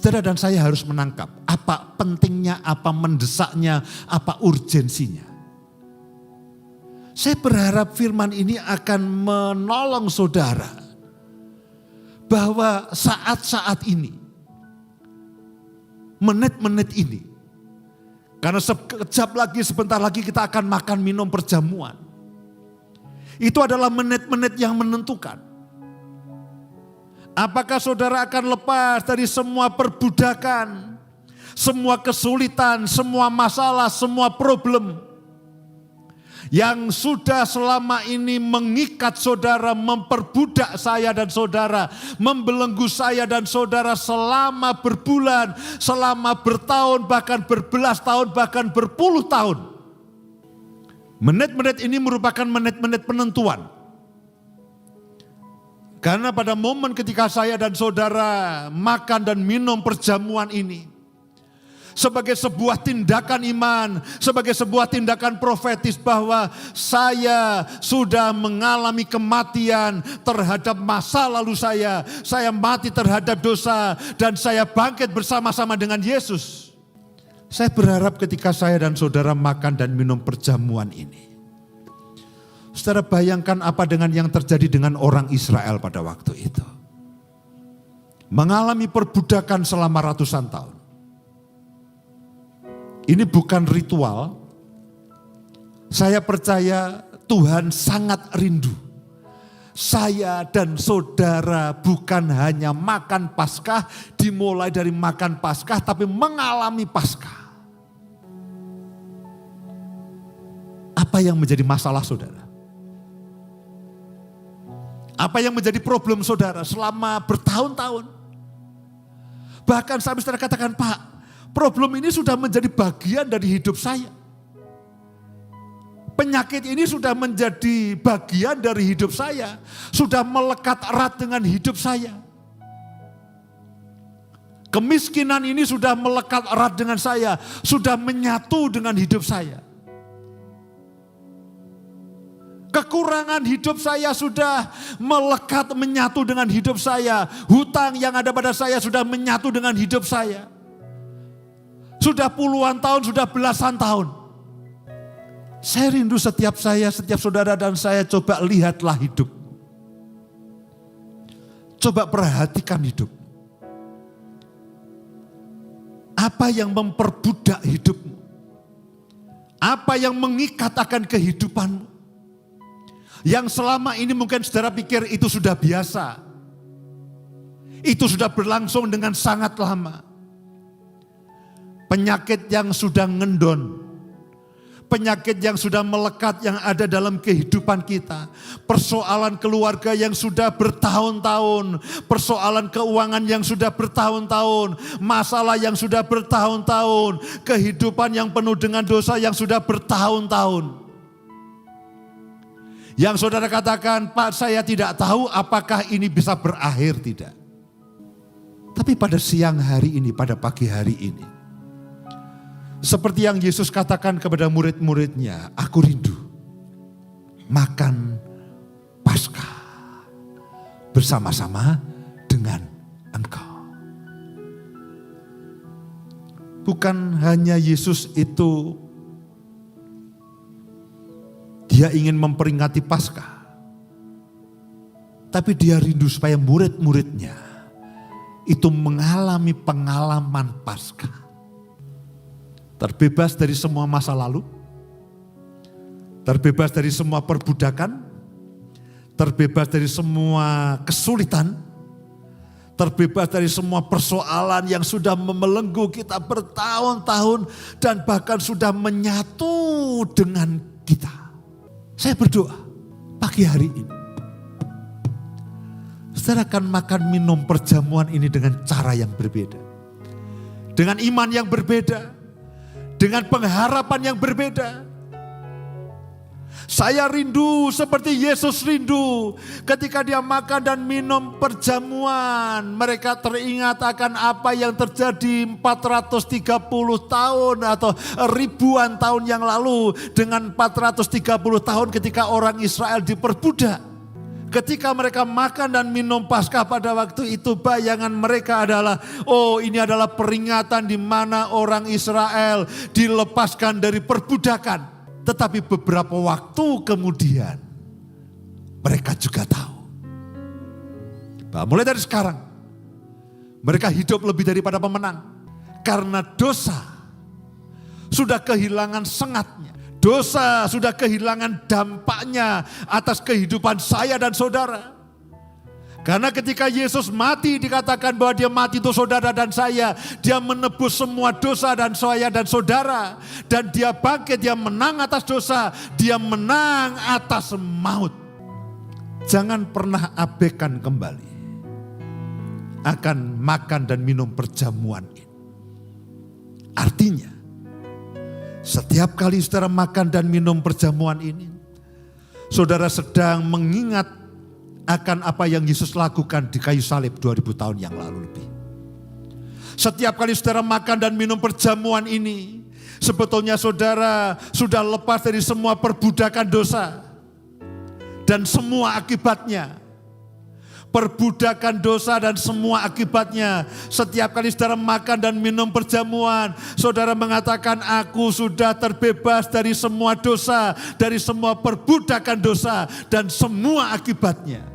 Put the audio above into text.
Saudara dan saya harus menangkap apa pentingnya, apa mendesaknya, apa urgensinya. Saya berharap firman ini akan menolong saudara bahwa saat-saat ini, menit-menit ini, karena sekejap lagi, sebentar lagi kita akan makan minum perjamuan. Itu adalah menit-menit yang menentukan. Apakah saudara akan lepas dari semua perbudakan, semua kesulitan, semua masalah, semua problem yang sudah selama ini mengikat saudara, memperbudak saya dan saudara, membelenggu saya dan saudara selama berbulan, selama bertahun, bahkan berbelas tahun, bahkan berpuluh tahun. Menit-menit ini merupakan menit-menit penentuan. Karena pada momen ketika saya dan saudara makan dan minum perjamuan ini, sebagai sebuah tindakan iman, sebagai sebuah tindakan profetis bahwa saya sudah mengalami kematian terhadap masa lalu saya mati terhadap dosa dan saya bangkit bersama-sama dengan Yesus. Saya berharap ketika saya dan saudara makan dan minum perjamuan ini, saudara bayangkan apa dengan yang terjadi dengan orang Israel pada waktu itu. Mengalami perbudakan selama ratusan tahun. Ini bukan ritual. Saya percaya Tuhan sangat rindu. Saya dan saudara bukan hanya makan Paskah, dimulai dari makan Paskah, tapi mengalami Paskah. Apa yang menjadi masalah saudara? Apa yang menjadi problem saudara selama bertahun-tahun? Bahkan sampai saudara katakan, Pak, problem ini sudah menjadi bagian dari hidup saya. Penyakit ini sudah menjadi bagian dari hidup saya. Sudah melekat erat dengan hidup saya. Kemiskinan ini sudah melekat erat dengan saya. Sudah menyatu dengan hidup saya. Kekurangan hidup saya sudah melekat menyatu dengan hidup saya. Hutang yang ada pada saya sudah menyatu dengan hidup saya. Sudah puluhan tahun, sudah belasan tahun. Saya rindu setiap saudara dan saya coba lihatlah hidup. Coba perhatikan hidup. Apa yang memperbudak hidupmu? Apa yang mengikat akan kehidupanmu? Yang selama ini mungkin saudara pikir itu sudah biasa. Itu sudah berlangsung dengan sangat lama. Penyakit yang sudah ngendon. Penyakit yang sudah melekat yang ada dalam kehidupan kita. Persoalan keluarga yang sudah bertahun-tahun. Persoalan keuangan yang sudah bertahun-tahun. Masalah yang sudah bertahun-tahun. Kehidupan yang penuh dengan dosa yang sudah bertahun-tahun. Yang saudara katakan, Pak, saya tidak tahu apakah ini bisa berakhir, tidak. Tapi pada siang hari ini, pada pagi hari ini, seperti yang Yesus katakan kepada murid-muridnya, aku rindu makan Paskah bersama-sama dengan engkau. Bukan hanya Yesus itu dia ingin memperingati Paskah. Tapi dia rindu supaya murid-muridnya itu mengalami pengalaman Paskah. Terbebas dari semua masa lalu. Terbebas dari semua perbudakan. Terbebas dari semua kesulitan. Terbebas dari semua persoalan yang sudah membelenggu kita bertahun-tahun. Dan bahkan sudah menyatu dengan kita. Saya berdoa pagi hari ini. Saudara akan makan minum perjamuan ini dengan cara yang berbeda. Dengan iman yang berbeda. Dengan pengharapan yang berbeda. Saya rindu seperti Yesus rindu ketika dia makan dan minum perjamuan. Mereka teringat akan apa yang terjadi 430 tahun atau ribuan tahun yang lalu. Dengan 430 tahun ketika orang Israel diperbudak. Ketika mereka makan dan minum Paskah pada waktu itu, bayangan mereka adalah, oh ini adalah peringatan di mana orang Israel dilepaskan dari perbudakan. Tetapi beberapa waktu kemudian mereka juga tahu bahwa mulai dari sekarang mereka hidup lebih daripada pemenang. Karena dosa sudah kehilangan sengatnya. Dosa sudah kehilangan dampaknya atas kehidupan saya dan saudara. Karena ketika Yesus mati dikatakan bahwa dia mati untuk saudara dan saya. Dia menebus semua dosa dan saya dan saudara. Dan dia bangkit, dia menang atas dosa. Dia menang atas maut. Jangan pernah abaikan kembali akan makan dan minum perjamuan ini. Artinya, setiap kali saudara makan dan minum perjamuan ini, saudara sedang mengingat akan apa yang Yesus lakukan di kayu salib 2000 tahun yang lalu lebih. Setiap kali saudara makan dan minum perjamuan ini, sebetulnya saudara sudah lepas dari semua perbudakan dosa dan semua akibatnya. Perbudakan dosa dan semua akibatnya. Setiap kali saudara makan dan minum perjamuan, saudara mengatakan, aku sudah terbebas dari semua dosa, dari semua perbudakan dosa dan semua akibatnya.